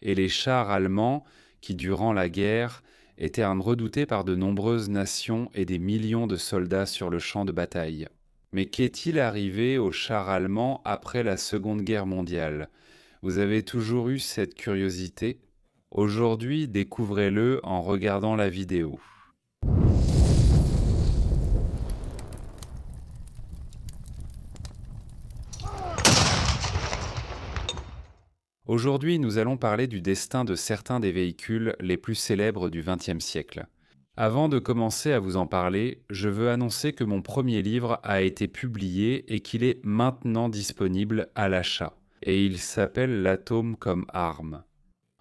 Et les chars allemands, qui durant la guerre étaient redoutés par de nombreuses nations et des millions de soldats sur le champ de bataille. Mais qu'est-il arrivé aux chars allemands après la Seconde Guerre mondiale? Vous avez toujours eu cette curiosité? Aujourd'hui, découvrez-le en regardant la vidéo. Aujourd'hui, nous allons parler du destin de certains des véhicules les plus célèbres du XXe siècle. Avant de commencer à vous en parler, je veux annoncer que mon premier livre a été publié et qu'il est maintenant disponible à l'achat. Et il s'appelle L'atome comme arme.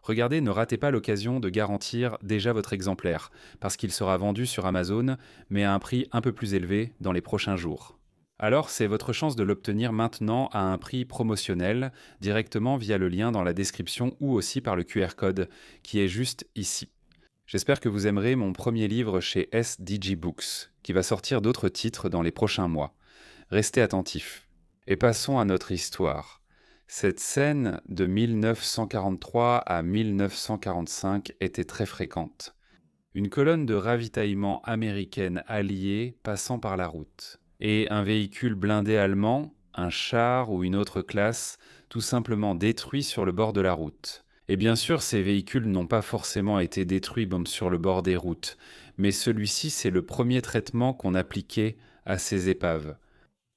Regardez, ne ratez pas l'occasion de garantir déjà votre exemplaire, parce qu'il sera vendu sur Amazon, mais à un prix un peu plus élevé dans les prochains jours. Alors, c'est votre chance de l'obtenir maintenant à un prix promotionnel, directement via le lien dans la description ou aussi par le QR code, qui est juste ici. J'espère que vous aimerez mon premier livre chez SDG Books, qui va sortir d'autres titres dans les prochains mois. Restez attentifs. Et passons à notre histoire. Cette scène de 1943 à 1945 était très fréquente. Une colonne de ravitaillement américaine alliée passant par la route. Et un véhicule blindé allemand, un char ou une autre classe, tout simplement détruit sur le bord de la route. Et bien sûr, ces véhicules n'ont pas forcément été détruits sur le bord des routes, mais celui-ci, c'est le premier traitement qu'on appliquait à ces épaves.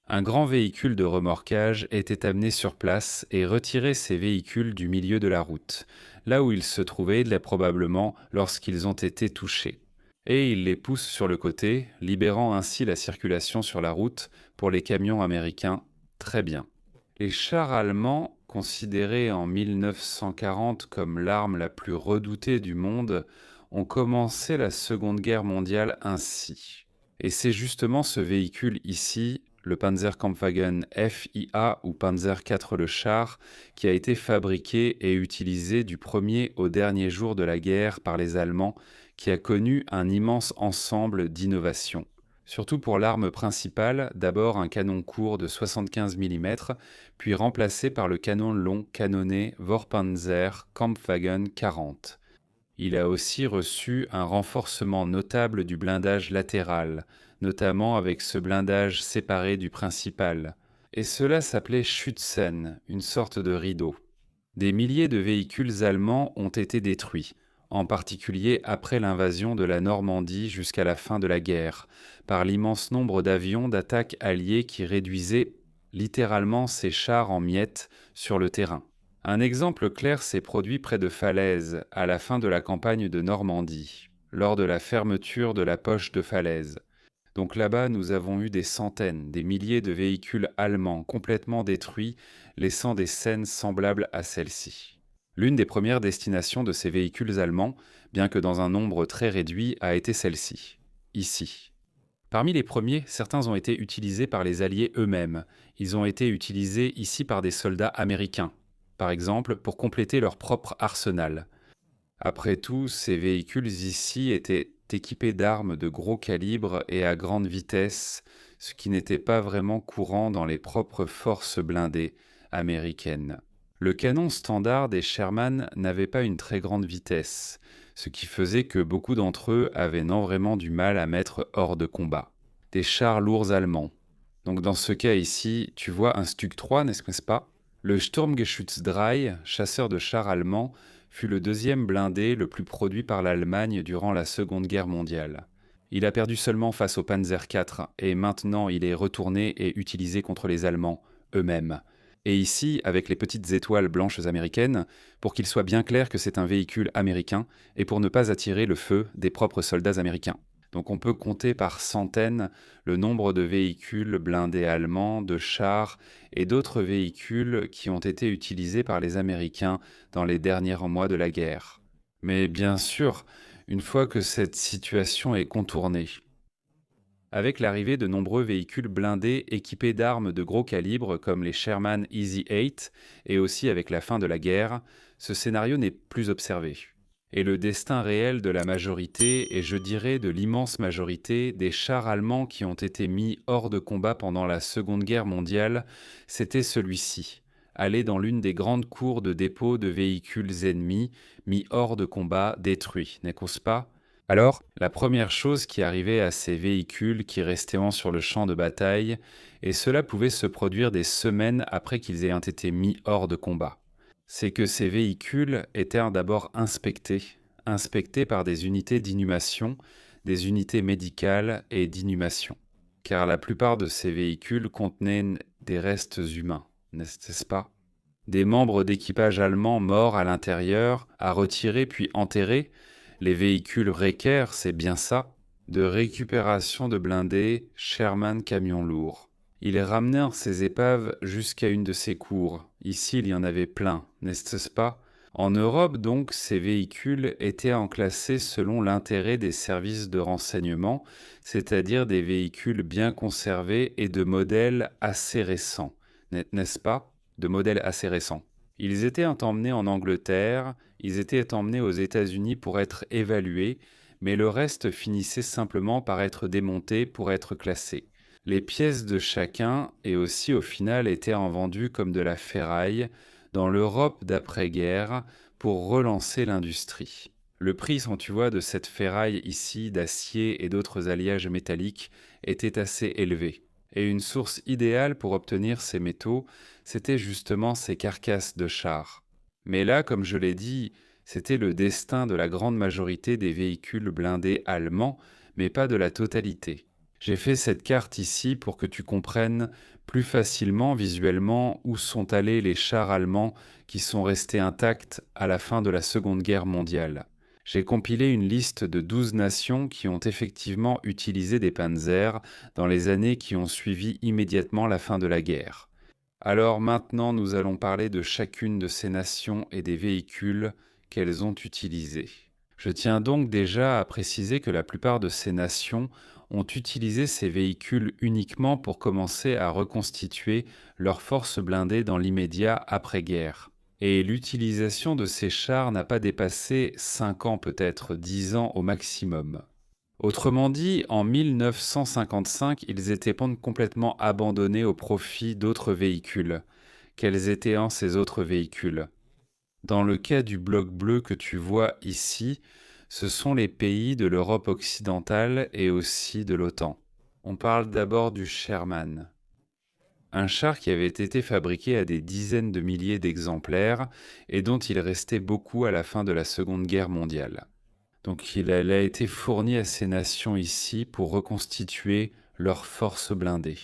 Un grand véhicule de remorquage était amené sur place et retirait ces véhicules du milieu de la route, là où ils se trouvaient probablement lorsqu'ils ont été touchés. Et il les pousse sur le côté, libérant ainsi la circulation sur la route pour les camions américains. Très bien. Les chars allemands, considérés en 1940 comme l'arme la plus redoutée du monde, ont commencé la Seconde Guerre mondiale ainsi. Et c'est justement ce véhicule ici, le Panzerkampfwagen FIA ou Panzer IV le char, qui a été fabriqué et utilisé du premier au dernier jour de la guerre par les Allemands, qui a connu un immense ensemble d'innovations. Surtout pour l'arme principale, d'abord un canon court de 75 mm, puis remplacé par le canon long canonné Vorpanzer Kampfwagen 40. Il a aussi reçu un renforcement notable du blindage latéral, notamment avec ce blindage séparé du principal. Et cela s'appelait Schützen, une sorte de rideau. Des milliers de véhicules allemands ont été détruits, en particulier après l'invasion de la Normandie jusqu'à la fin de la guerre, par l'immense nombre d'avions d'attaque alliés qui réduisaient littéralement ces chars en miettes sur le terrain. Un exemple clair s'est produit près de Falaise, à la fin de la campagne de Normandie, lors de la fermeture de la poche de Falaise. Donc là-bas, nous avons eu des centaines, des milliers de véhicules allemands complètement détruits, laissant des scènes semblables à celle-ci. L'une des premières destinations de ces véhicules allemands, bien que dans un nombre très réduit, a été celle-ci, ici. Parmi les premiers, certains ont été utilisés par les Alliés eux-mêmes. Ils ont été utilisés ici par des soldats américains, par exemple pour compléter leur propre arsenal. Après tout, ces véhicules ici étaient équipés d'armes de gros calibre et à grande vitesse, ce qui n'était pas vraiment courant dans les propres forces blindées américaines. Le canon standard des Sherman n'avait pas une très grande vitesse, ce qui faisait que beaucoup d'entre eux avaient non vraiment du mal à mettre hors de combat. Des chars lourds allemands. Donc dans ce cas ici, tu vois un Stug 3, n'est-ce pas? Le Sturmgeschütz 3, chasseur de chars allemand, fut le deuxième blindé le plus produit par l'Allemagne durant la Seconde Guerre mondiale. Il a perdu seulement face au Panzer IV et maintenant il est retourné et utilisé contre les Allemands eux-mêmes. Et ici, avec les petites étoiles blanches américaines, pour qu'il soit bien clair que c'est un véhicule américain et pour ne pas attirer le feu des propres soldats américains. Donc on peut compter par centaines le nombre de véhicules blindés allemands, de chars et d'autres véhicules qui ont été utilisés par les Américains dans les derniers mois de la guerre. Mais bien sûr, une fois que cette situation est contournée, avec l'arrivée de nombreux véhicules blindés équipés d'armes de gros calibre comme les Sherman Easy 8 et aussi avec la fin de la guerre, ce scénario n'est plus observé. Et le destin réel de la majorité, et je dirais de l'immense majorité, des chars allemands qui ont été mis hors de combat pendant la Seconde Guerre mondiale, c'était celui-ci, aller dans l'une des grandes cours de dépôt de véhicules ennemis, mis hors de combat, détruits, n'est-ce pas? Alors, la première chose qui arrivait à ces véhicules qui restaient sur le champ de bataille, et cela pouvait se produire des semaines après qu'ils aient été mis hors de combat, c'est que ces véhicules étaient d'abord inspectés par des unités d'inhumation, des unités médicales et d'inhumation. Car la plupart de ces véhicules contenaient des restes humains, n'est-ce pas? Des membres d'équipage allemands morts à l'intérieur, à retirer puis enterrer. Les véhicules Recker, c'est bien ça, de récupération de blindés, Sherman camions lourds. Ils ramenèrent ces épaves jusqu'à une de ces cours. Ici, il y en avait plein, n'est-ce pas? En Europe, donc, ces véhicules étaient enclassés selon l'intérêt des services de renseignement, c'est-à-dire des véhicules bien conservés et de modèles assez récents, n'est-ce pas? De modèles assez récents. Ils étaient emmenés en Angleterre, ils étaient emmenés aux États-Unis pour être évalués, mais le reste finissait simplement par être démonté pour être classé. Les pièces de chacun, et aussi au final, étaient vendues comme de la ferraille dans l'Europe d'après-guerre pour relancer l'industrie. Le prix, tu vois, de cette ferraille ici, d'acier et d'autres alliages métalliques, était assez élevé. Et une source idéale pour obtenir ces métaux, c'était justement ces carcasses de chars. Mais là, comme je l'ai dit, c'était le destin de la grande majorité des véhicules blindés allemands, mais pas de la totalité. J'ai fait cette carte ici pour que tu comprennes plus facilement visuellement où sont allés les chars allemands qui sont restés intacts à la fin de la Seconde Guerre mondiale. J'ai compilé une liste de 12 nations qui ont effectivement utilisé des panzers dans les années qui ont suivi immédiatement la fin de la guerre. Alors maintenant, nous allons parler de chacune de ces nations et des véhicules qu'elles ont utilisés. Je tiens donc déjà à préciser que la plupart de ces nations ont utilisé ces véhicules uniquement pour commencer à reconstituer leurs forces blindées dans l'immédiat après-guerre. Et l'utilisation de ces chars n'a pas dépassé 5 ans, peut-être 10 ans au maximum. Autrement dit, en 1955, ils étaient complètement abandonnés au profit d'autres véhicules. Quels étaient ces autres véhicules? Dans le cas du bloc bleu que tu vois ici, ce sont les pays de l'Europe occidentale et aussi de l'OTAN. On parle d'abord du Sherman. Un char qui avait été fabriqué à des dizaines de milliers d'exemplaires et dont il restait beaucoup à la fin de la Seconde Guerre mondiale. Donc il a été fourni à ces nations ici pour reconstituer leurs forces blindées.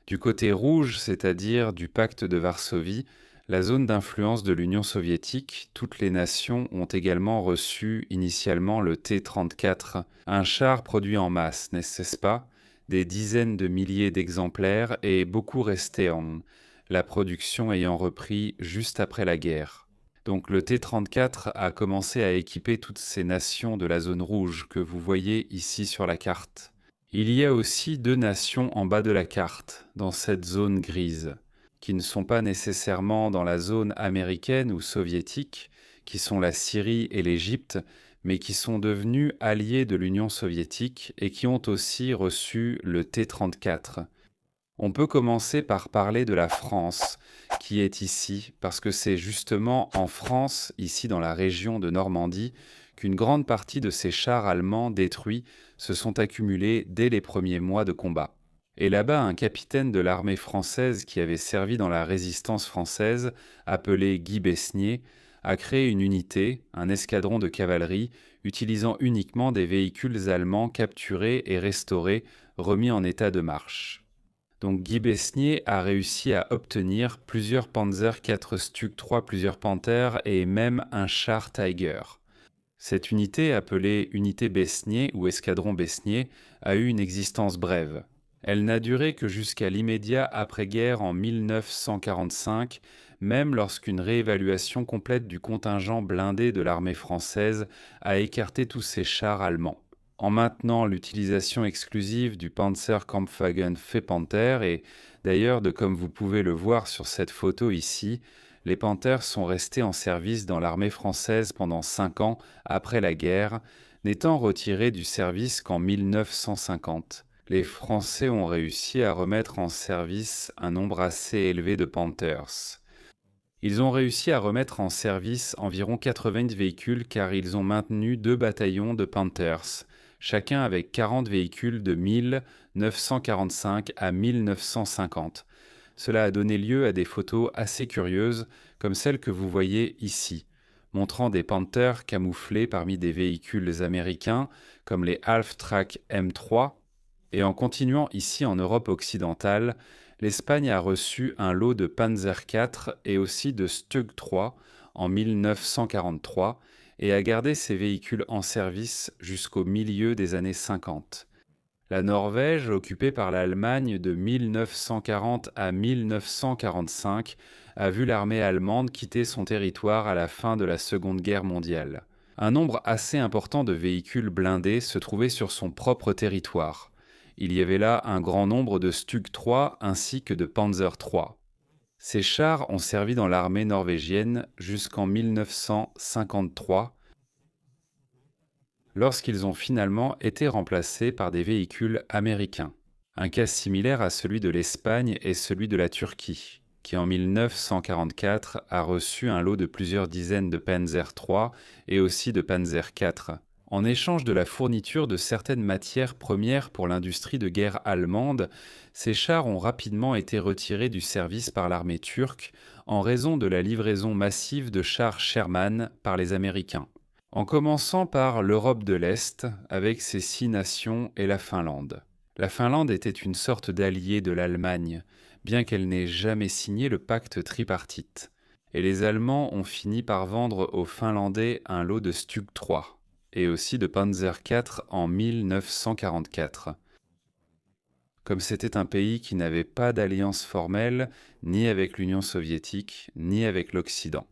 Du côté rouge, c'est-à-dire du pacte de Varsovie, la zone d'influence de l'Union soviétique, toutes les nations ont également reçu initialement le T-34, un char produit en masse, n'est-ce pas? Des dizaines de milliers d'exemplaires et beaucoup restés la production ayant repris juste après la guerre. Donc le T-34 a commencé à équiper toutes ces nations de la zone rouge que vous voyez ici sur la carte. Il y a aussi 2 nations en bas de la carte, dans cette zone grise, qui ne sont pas nécessairement dans la zone américaine ou soviétique, qui sont la Syrie et l'Égypte, mais qui sont devenus alliés de l'Union soviétique et qui ont aussi reçu le T-34. On peut commencer par parler de la France, qui est ici, parce que c'est justement en France, ici dans la région de Normandie, qu'une grande partie de ces chars allemands détruits se sont accumulés dès les premiers mois de combat. Et là-bas, un capitaine de l'armée française qui avait servi dans la résistance française, appelé Guy Besnier, a créé une unité, un escadron de cavalerie, utilisant uniquement des véhicules allemands capturés et restaurés, remis en état de marche. Donc Guy Besnier a réussi à obtenir plusieurs Panzer 4 Stuck 3, plusieurs Panthers et même un char Tiger. Cette unité, appelée Unité Besnier ou Escadron Besnier, a eu une existence brève. Elle n'a duré que jusqu'à l'immédiat après-guerre en 1945, même lorsqu'une réévaluation complète du contingent blindé de l'armée française a écarté tous ces chars allemands. En maintenant l'utilisation exclusive du Panzerkampfwagen Panther et d'ailleurs, comme vous pouvez le voir sur cette photo ici, les Panthers sont restés en service dans l'armée française pendant 5 ans après la guerre, n'étant retirés du service qu'en 1950. Les Français ont réussi à remettre en service un nombre assez élevé de Panthers. Ils ont réussi à remettre en service environ 80 véhicules car ils ont maintenu 2 bataillons de Panthers, chacun avec 40 véhicules de 1945 à 1950. Cela a donné lieu à des photos assez curieuses, comme celle que vous voyez ici, montrant des Panthers camouflés parmi des véhicules américains, comme les Half-Track M3. Et en continuant ici en Europe occidentale, l'Espagne a reçu un lot de Panzer IV et aussi de Stug III en 1943 et a gardé ces véhicules en service jusqu'au milieu des années 50. La Norvège, occupée par l'Allemagne de 1940 à 1945, a vu l'armée allemande quitter son territoire à la fin de la Seconde Guerre mondiale. Un nombre assez important de véhicules blindés se trouvait sur son propre territoire. Il y avait là un grand nombre de Stug III ainsi que de Panzer III. Ces chars ont servi dans l'armée norvégienne jusqu'en 1953, lorsqu'ils ont finalement été remplacés par des véhicules américains. Un cas similaire à celui de l'Espagne est celui de la Turquie, qui en 1944 a reçu un lot de plusieurs dizaines de Panzer III et aussi de Panzer IV. En échange de la fourniture de certaines matières premières pour l'industrie de guerre allemande, ces chars ont rapidement été retirés du service par l'armée turque en raison de la livraison massive de chars Sherman par les Américains. En commençant par l'Europe de l'Est, avec ses 6 nations et la Finlande. La Finlande était une sorte d'allié de l'Allemagne, bien qu'elle n'ait jamais signé le pacte tripartite. Et les Allemands ont fini par vendre aux Finlandais un lot de Stug III, et aussi de Panzer IV en 1944. Comme c'était un pays qui n'avait pas d'alliance formelle, ni avec l'Union soviétique, ni avec l'Occident.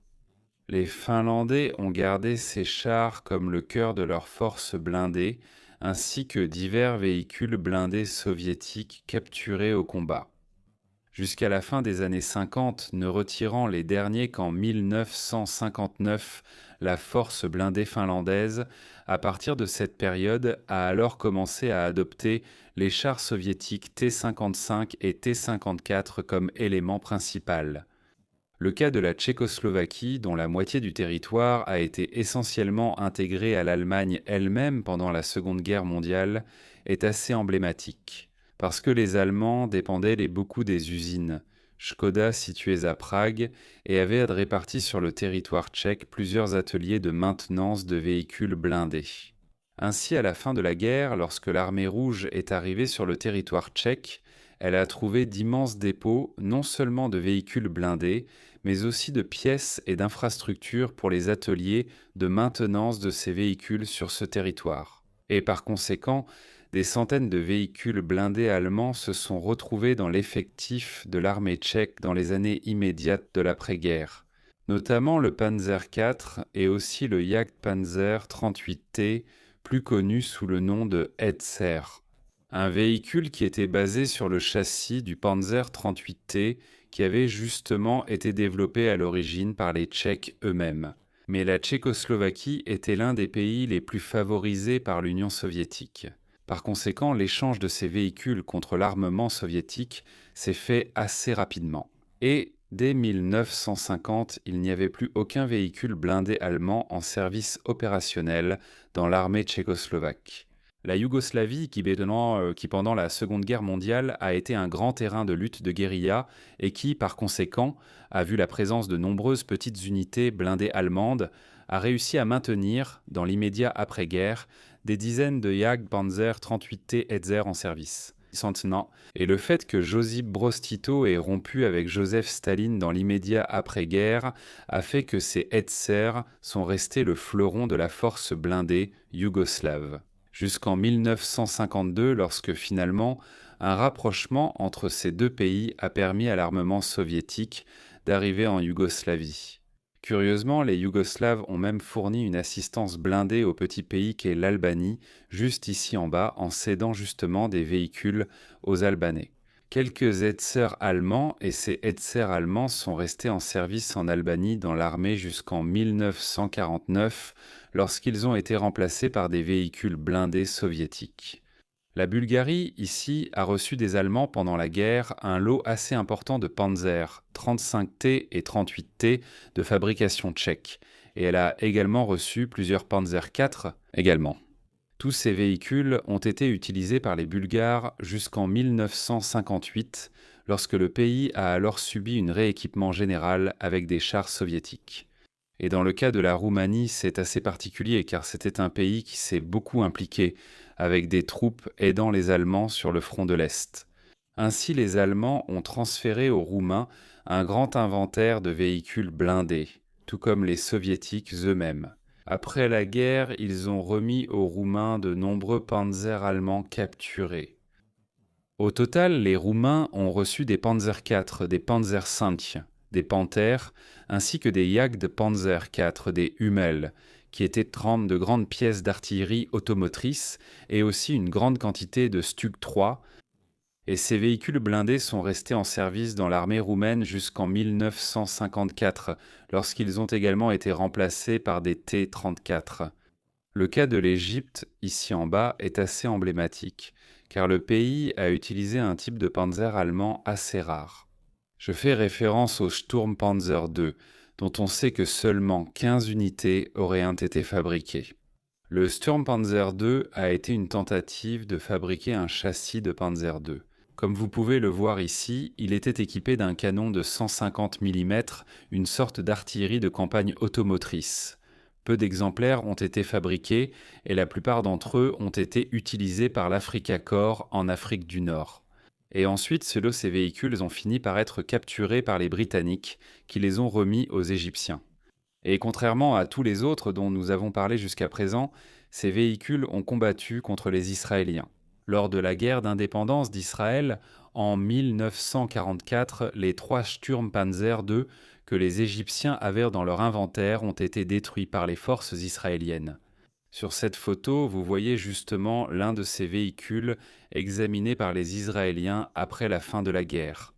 Les Finlandais ont gardé ces chars comme le cœur de leurs forces blindées, ainsi que divers véhicules blindés soviétiques capturés au combat. Jusqu'à la fin des années 50, ne retirant les derniers qu'en 1959, la force blindée finlandaise, à partir de cette période, a alors commencé à adopter les chars soviétiques T-55 et T-54 comme élément principal. Le cas de la Tchécoslovaquie, dont la moitié du territoire a été essentiellement intégré à l'Allemagne elle-même pendant la Seconde Guerre mondiale, est assez emblématique, parce que les Allemands dépendaient beaucoup des usines Škoda situées à Prague et avaient réparti sur le territoire tchèque plusieurs ateliers de maintenance de véhicules blindés. Ainsi, à la fin de la guerre, lorsque l'armée rouge est arrivée sur le territoire tchèque, elle a trouvé d'immenses dépôts, non seulement de véhicules blindés, mais aussi de pièces et d'infrastructures pour les ateliers de maintenance de ces véhicules sur ce territoire. Et par conséquent, des centaines de véhicules blindés allemands se sont retrouvés dans l'effectif de l'armée tchèque dans les années immédiates de l'après-guerre, notamment le Panzer IV et aussi le Jagdpanzer 38T, plus connu sous le nom de Hetzer. Un véhicule qui était basé sur le châssis du Panzer 38T qui avait justement été développé à l'origine par les Tchèques eux-mêmes. Mais la Tchécoslovaquie était l'un des pays les plus favorisés par l'Union soviétique. Par conséquent, l'échange de ces véhicules contre l'armement soviétique s'est fait assez rapidement. Et dès 1950, il n'y avait plus aucun véhicule blindé allemand en service opérationnel dans l'armée tchécoslovaque. La Yougoslavie, qui pendant la Seconde Guerre mondiale a été un grand terrain de lutte de guérilla et qui, par conséquent, a vu la présence de nombreuses petites unités blindées allemandes, a réussi à maintenir, dans l'immédiat après-guerre, des dizaines de Jagdpanzer 38T Hetzer en service. Et le fait que Josip Broz Tito ait rompu avec Joseph Staline dans l'immédiat après-guerre a fait que ces Hetzer sont restés le fleuron de la force blindée yougoslave. Jusqu'en 1952, lorsque finalement un rapprochement entre ces deux pays a permis à l'armement soviétique d'arriver en Yougoslavie. Curieusement, les Yougoslaves ont même fourni une assistance blindée au petit pays qu'est l'Albanie, juste ici en bas, en cédant justement des véhicules aux Albanais. Quelques Hetzer allemands et ces Hetzer allemands sont restés en service en Albanie dans l'armée jusqu'en 1949, lorsqu'ils ont été remplacés par des véhicules blindés soviétiques. La Bulgarie, ici, a reçu des Allemands pendant la guerre un lot assez important de Panzer 35T et 38T de fabrication tchèque, et elle a également reçu plusieurs Panzer IV également. Tous ces véhicules ont été utilisés par les Bulgares jusqu'en 1958, lorsque le pays a alors subi un rééquipement général avec des chars soviétiques. Et dans le cas de la Roumanie, c'est assez particulier car c'était un pays qui s'est beaucoup impliqué avec des troupes aidant les Allemands sur le front de l'Est. Ainsi, les Allemands ont transféré aux Roumains un grand inventaire de véhicules blindés, tout comme les Soviétiques eux-mêmes. Après la guerre, ils ont remis aux Roumains de nombreux panzers allemands capturés. Au total, les Roumains ont reçu des Panzer IV, des Panzer V, des Panthers, ainsi que des Jagdpanzer IV, des Hummel, qui étaient 30 de grandes pièces d'artillerie automotrice et aussi une grande quantité de Stug 3. Et ces véhicules blindés sont restés en service dans l'armée roumaine jusqu'en 1954, lorsqu'ils ont également été remplacés par des T-34. Le cas de l'Égypte, ici en bas, est assez emblématique, car le pays a utilisé un type de panzer allemand assez rare. Je fais référence au Sturmpanzer II, dont on sait que seulement 15 unités auraient été fabriquées. Le Sturmpanzer II a été une tentative de fabriquer un châssis de Panzer II. Comme vous pouvez le voir ici, il était équipé d'un canon de 150 mm, une sorte d'artillerie de campagne automotrice. Peu d'exemplaires ont été fabriqués et la plupart d'entre eux ont été utilisés par l'Africa Corps en Afrique du Nord. Et ensuite, ces véhicules ont fini par être capturés par les Britanniques, qui les ont remis aux Égyptiens. Et contrairement à tous les autres dont nous avons parlé jusqu'à présent, ces véhicules ont combattu contre les Israéliens. Lors de la guerre d'indépendance d'Israël, en 1944, les 3 Sturmpanzer II que les Égyptiens avaient dans leur inventaire ont été détruits par les forces israéliennes. Sur cette photo, vous voyez justement l'un de ces véhicules examinés par les Israéliens après la fin de la guerre.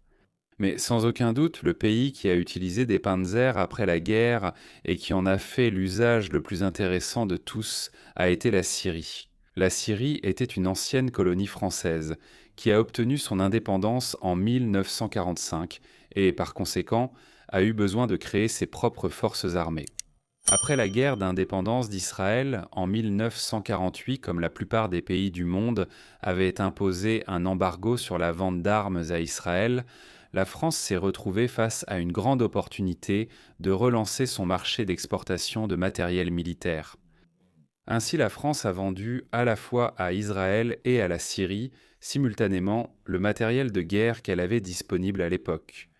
Mais sans aucun doute, le pays qui a utilisé des panzers après la guerre et qui en a fait l'usage le plus intéressant de tous a été la Syrie. La Syrie était une ancienne colonie française qui a obtenu son indépendance en 1945 et par conséquent a eu besoin de créer ses propres forces armées. Après la guerre d'indépendance d'Israël, en 1948, comme la plupart des pays du monde avaient imposé un embargo sur la vente d'armes à Israël, la France s'est retrouvée face à une grande opportunité de relancer son marché d'exportation de matériel militaire. Ainsi, la France a vendu à la fois à Israël et à la Syrie, simultanément, le matériel de guerre qu'elle avait disponible à l'époque.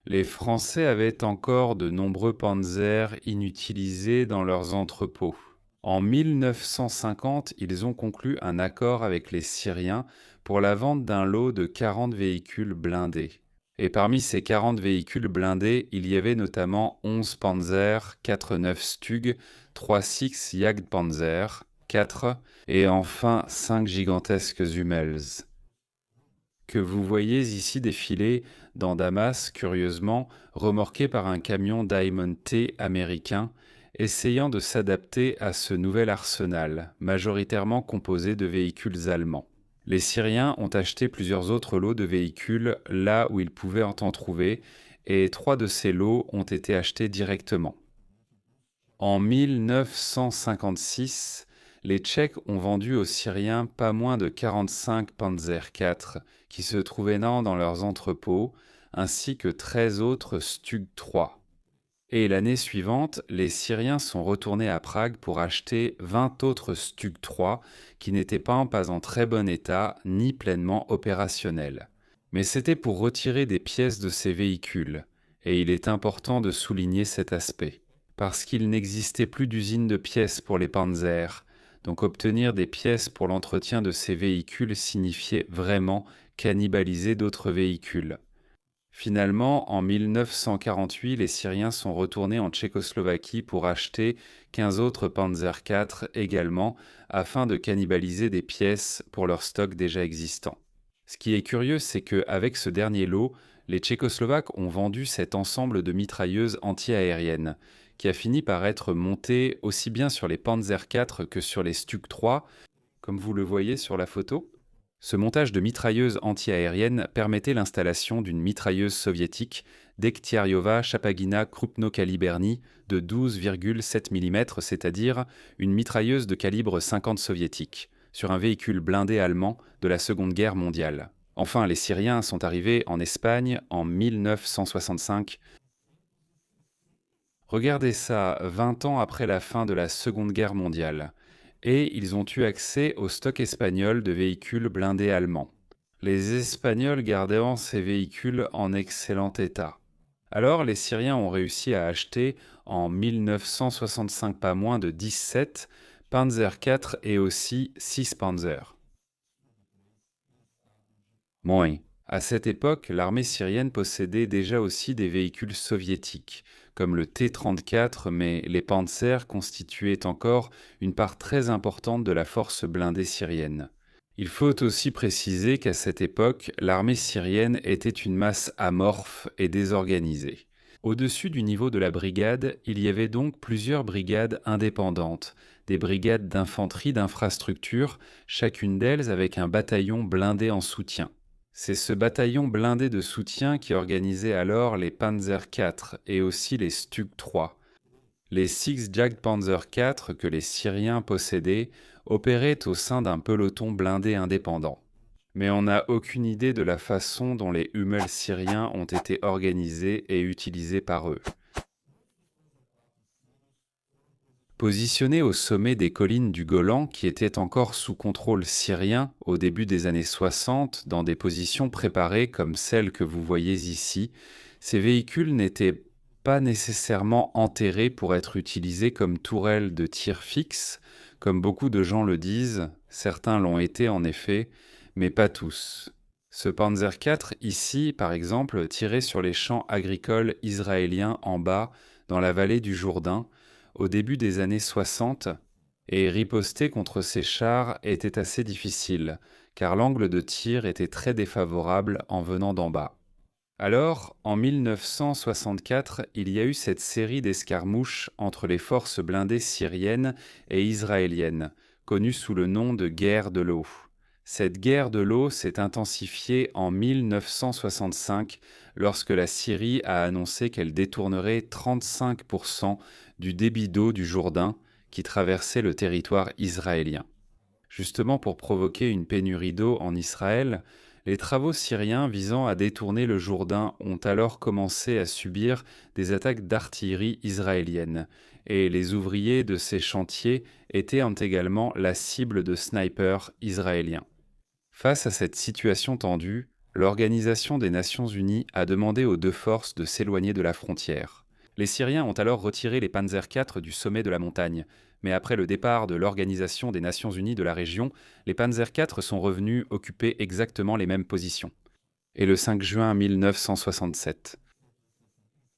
Les Français avaient encore de nombreux panzers inutilisés dans leurs entrepôts. En 1950, ils ont conclu un accord avec les Syriens pour la vente d'un lot de 40 véhicules blindés. Et parmi ces 40 véhicules blindés, il y avait notamment 11 Panzer, 4 9 Stug, 3 6 Jagdpanzer, 4 et enfin 5 gigantesques Hummels que vous voyez ici défiler dans Damas, curieusement, remorqués par un camion Diamond T américain, essayant de s'adapter à ce nouvel arsenal, majoritairement composé de véhicules allemands. Les Syriens ont acheté plusieurs autres lots de véhicules là où ils pouvaient en trouver, et 3 de ces lots ont été achetés directement. En 1956, les Tchèques ont vendu aux Syriens pas moins de 45 Panzer IV qui se trouvaient dans leurs entrepôts, ainsi que 13 autres Stug 3. Et l'année suivante, les Syriens sont retournés à Prague pour acheter 20 autres Stug 3 qui n'étaient pas en très bon état ni pleinement opérationnels. Mais c'était pour retirer des pièces de ces véhicules, et il est important de souligner cet aspect, parce qu'il n'existait plus d'usine de pièces pour les Panzers, donc obtenir des pièces pour l'entretien de ces véhicules signifiait vraiment cannibaliser d'autres véhicules. Finalement, en 1948, les Syriens sont retournés en Tchécoslovaquie pour acheter 15 autres Panzer IV également, afin de cannibaliser des pièces pour leur stock déjà existant. Ce qui est curieux, c'est qu'avec ce dernier lot, les Tchécoslovaques ont vendu cet ensemble de mitrailleuses anti-aériennes, qui a fini par être monté aussi bien sur les Panzer IV que sur les Stug 3, comme vous le voyez sur la photo. Ce montage de mitrailleuses anti-aériennes permettait l'installation d'une mitrailleuse soviétique Degtyaryova Chapagina Krupno-Kaliberny de 12,7 mm, c'est-à-dire une mitrailleuse de calibre 50 soviétique, sur un véhicule blindé allemand de la Seconde Guerre mondiale. Enfin, les Syriens sont arrivés en Espagne en 1965. Regardez ça, 20 ans après la fin de la Seconde Guerre mondiale. Et ils ont eu accès au stock espagnol de véhicules blindés allemands. Les Espagnols gardant ces véhicules en excellent état. Alors, les Syriens ont réussi à acheter en 1965 pas moins de 17 Panzer IV et aussi 6 Panzer. Moins. À cette époque, l'armée syrienne possédait déjà aussi des véhicules soviétiques, comme le T-34, mais les Panzer constituaient encore une part très importante de la force blindée syrienne. Il faut aussi préciser qu'à cette époque, l'armée syrienne était une masse amorphe et désorganisée. Au-dessus du niveau de la brigade, il y avait donc plusieurs brigades indépendantes, des brigades d'infanterie d'infrastructure, chacune d'elles avec un bataillon blindé en soutien. C'est ce bataillon blindé de soutien qui organisait alors les Panzer IV et aussi les Stug III. Les Six Jagdpanzer IV que les Syriens possédaient opéraient au sein d'un peloton blindé indépendant. Mais on n'a aucune idée de la façon dont les Hummel syriens ont été organisés et utilisés par eux. Positionnés au sommet des collines du Golan, qui étaient encore sous contrôle syrien au début des années 60, dans des positions préparées comme celles que vous voyez ici, ces véhicules n'étaient pas nécessairement enterrés pour être utilisés comme tourelles de tir fixe, comme beaucoup de gens le disent, certains l'ont été en effet, mais pas tous. Ce Panzer IV ici, par exemple, tirait sur les champs agricoles israéliens en bas, dans la vallée du Jourdain, au début des années 60, et riposter contre ces chars était assez difficile, car l'angle de tir était très défavorable en venant d'en bas. Alors, en 1964, il y a eu cette série d'escarmouches entre les forces blindées syriennes et israéliennes, connue sous le nom de guerre de l'eau. Cette guerre de l'eau s'est intensifiée en 1965 lorsque la Syrie a annoncé qu'elle détournerait 35% du débit d'eau du Jourdain qui traversait le territoire israélien. Justement pour provoquer une pénurie d'eau en Israël, les travaux syriens visant à détourner le Jourdain ont alors commencé à subir des attaques d'artillerie israélienne, et les ouvriers de ces chantiers étaient également la cible de snipers israéliens. Face à cette situation tendue, l'Organisation des Nations Unies a demandé aux deux forces de s'éloigner de la frontière. Les Syriens ont alors retiré les Panzer IV du sommet de la montagne, mais après le départ de l'Organisation des Nations Unies de la région, les Panzer IV sont revenus occuper exactement les mêmes positions. Et le 5 juin 1967.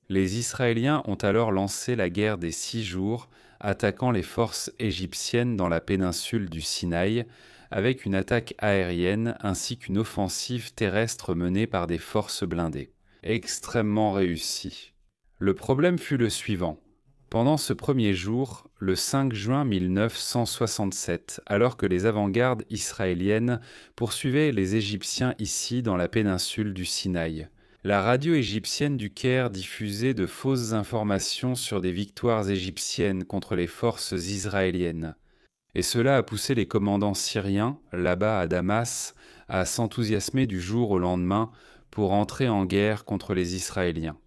Les Israéliens ont alors lancé la guerre des 6 jours, attaquant les forces égyptiennes dans la péninsule du Sinaï, avec une attaque aérienne ainsi qu'une offensive terrestre menée par des forces blindées. Extrêmement réussie. Le problème fut le suivant. Pendant ce premier jour, le 5 juin 1967, alors que les avant-gardes israéliennes poursuivaient les Égyptiens ici dans la péninsule du Sinaï, la radio égyptienne du Caire diffusait de fausses informations sur des victoires égyptiennes contre les forces israéliennes. Et cela a poussé les commandants syriens, là-bas à Damas, à s'enthousiasmer du jour au lendemain pour entrer en guerre contre les Israéliens.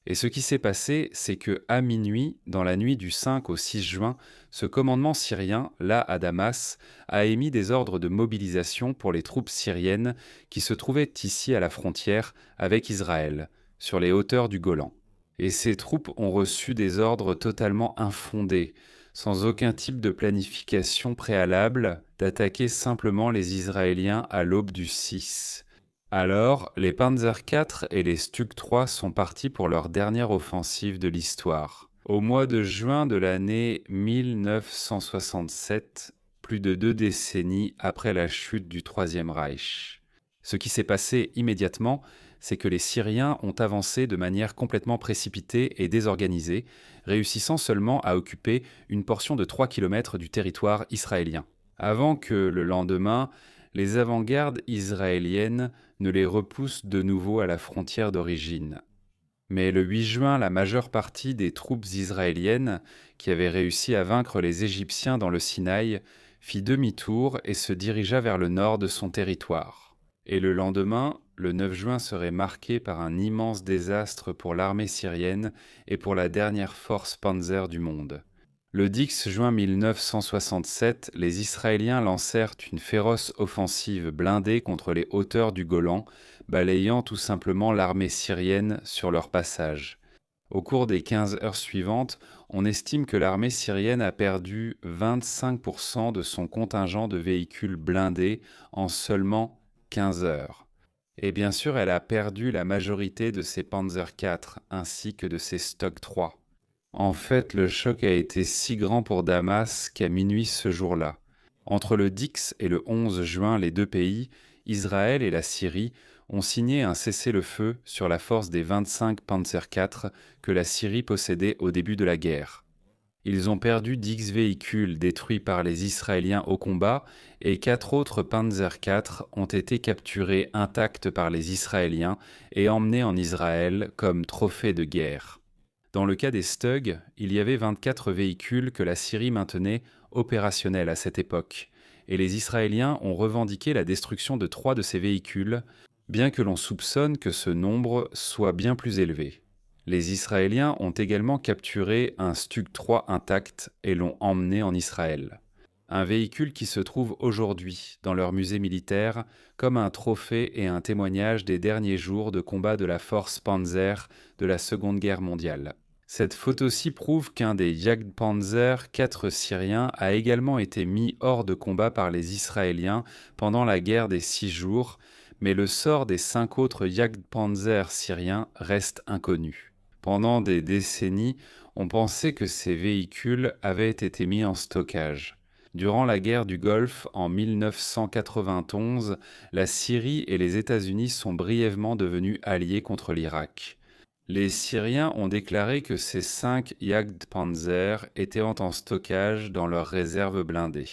Et ce qui s'est passé, c'est que à minuit, dans la nuit du 5 au 6 juin, ce commandement syrien, là à Damas, a émis des ordres de mobilisation pour les troupes syriennes qui se trouvaient ici à la frontière avec Israël, sur les hauteurs du Golan. Et ces troupes ont reçu des ordres totalement infondés, sans aucun type de planification préalable, d'attaquer simplement les Israéliens à l'aube du 6. Alors, les Panzer IV et les Stug III sont partis pour leur dernière offensive de l'histoire. Au mois de juin de l'année 1967, plus de 2 décennies après la chute du Troisième Reich. Ce qui s'est passé immédiatement, c'est que les Syriens ont avancé de manière complètement précipitée et désorganisée, réussissant seulement à occuper une portion de 3 km du territoire israélien. Avant que, le lendemain, les avant-gardes israéliennes ne les repoussent de nouveau à la frontière d'origine. Mais le 8 juin, la majeure partie des troupes israéliennes, qui avaient réussi à vaincre les Égyptiens dans le Sinaï, fit demi-tour et se dirigea vers le nord de son territoire. Et le lendemain, le 9 juin serait marqué par un immense désastre pour l'armée syrienne et pour la dernière force panzer du monde. Le 10 juin 1967, les Israéliens lancèrent une féroce offensive blindée contre les hauteurs du Golan, balayant tout simplement l'armée syrienne sur leur passage. Au cours des 15 heures suivantes, on estime que l'armée syrienne a perdu 25% de son contingent de véhicules blindés en seulement 15 heures. Et bien sûr, elle a perdu la majorité de ses Panzer IV ainsi que de ses Stock 3. En fait, le choc a été si grand pour Damas qu'à minuit ce jour-là, entre le 10 et le 11 juin, les deux pays, Israël et la Syrie, ont signé un cessez-le-feu sur la force des 25 Panzer IV que la Syrie possédait au début de la guerre. Ils ont perdu 10 véhicules détruits par les Israéliens au combat et 4 autres Panzer IV ont été capturés intacts par les Israéliens et emmenés en Israël comme trophées de guerre. Dans le cas des Stug, il y avait 24 véhicules que la Syrie maintenait opérationnels à cette époque, et les Israéliens ont revendiqué la destruction de 3 de ces véhicules, bien que l'on soupçonne que ce nombre soit bien plus élevé. Les Israéliens ont également capturé un Stug 3 intact et l'ont emmené en Israël. Un véhicule qui se trouve aujourd'hui dans leur musée militaire comme un trophée et un témoignage des derniers jours de combat de la force Panzer de la Seconde Guerre mondiale. Cette photo-ci prouve qu'un des Jagdpanzer 4 syriens a également été mis hors de combat par les Israéliens pendant la guerre des 6 jours, mais le sort des 5 autres Jagdpanzer syriens reste inconnu. Pendant des décennies, on pensait que ces véhicules avaient été mis en stockage. Durant la guerre du Golfe en 1991, la Syrie et les États-Unis sont brièvement devenus alliés contre l'Irak. Les Syriens ont déclaré que ces 5 Jagdpanzer étaient en stockage dans leurs réserves blindées.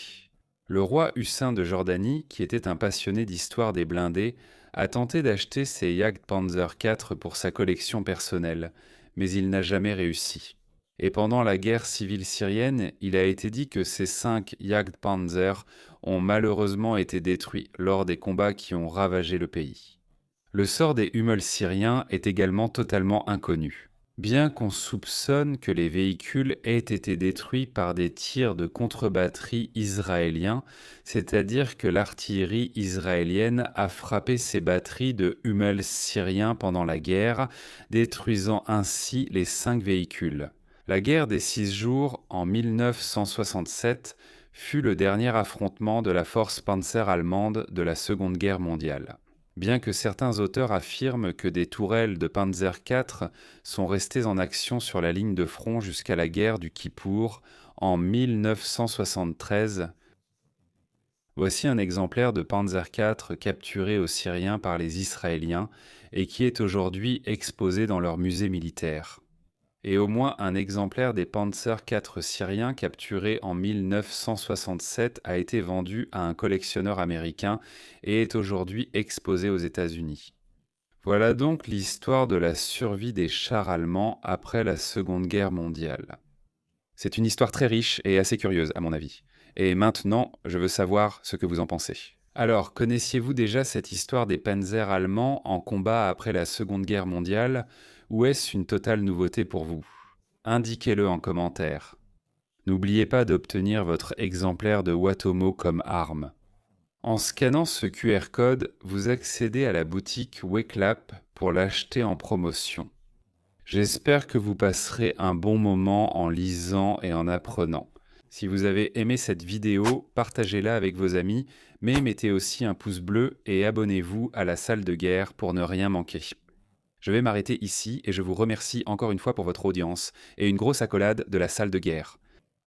Le roi Hussein de Jordanie, qui était un passionné d'histoire des blindés, a tenté d'acheter ces Jagdpanzer IV pour sa collection personnelle, mais il n'a jamais réussi. Et pendant la guerre civile syrienne, il a été dit que ces 5 Jagdpanzer ont malheureusement été détruits lors des combats qui ont ravagé le pays. Le sort des Hummel syriens est également totalement inconnu. Bien qu'on soupçonne que les véhicules aient été détruits par des tirs de contre-batterie israéliens, c'est-à-dire que l'artillerie israélienne a frappé ces batteries de Hummel syriens pendant la guerre, détruisant ainsi les 5 véhicules. La guerre des 6 jours en 1967 fut le dernier affrontement de la force Panzer allemande de la Seconde Guerre mondiale. Bien que certains auteurs affirment que des tourelles de Panzer IV sont restées en action sur la ligne de front jusqu'à la guerre du Kippour en 1973, voici un exemplaire de Panzer IV capturé aux Syriens par les Israéliens et qui est aujourd'hui exposé dans leur musée militaire. Et au moins un exemplaire des Panzer IV syriens capturés en 1967 a été vendu à un collectionneur américain et est aujourd'hui exposé aux États-Unis. Voilà donc l'histoire de la survie des chars allemands après la Seconde Guerre mondiale. C'est une histoire très riche et assez curieuse à mon avis. Et maintenant, je veux savoir ce que vous en pensez. Alors, connaissiez-vous déjà cette histoire des panzers allemands en combat après la Seconde Guerre mondiale, ou est-ce une totale nouveauté pour vous? Indiquez-le en commentaire. N'oubliez pas d'obtenir votre exemplaire de Watomo comme arme. En scannant ce QR code, vous accédez à la boutique Weclap pour l'acheter en promotion. J'espère que vous passerez un bon moment en lisant et en apprenant. Si vous avez aimé cette vidéo, partagez-la avec vos amis, mais mettez aussi un pouce bleu et abonnez-vous à la salle de guerre pour ne rien manquer. Je vais m'arrêter ici et je vous remercie encore une fois pour votre audience et une grosse accolade de la salle de guerre.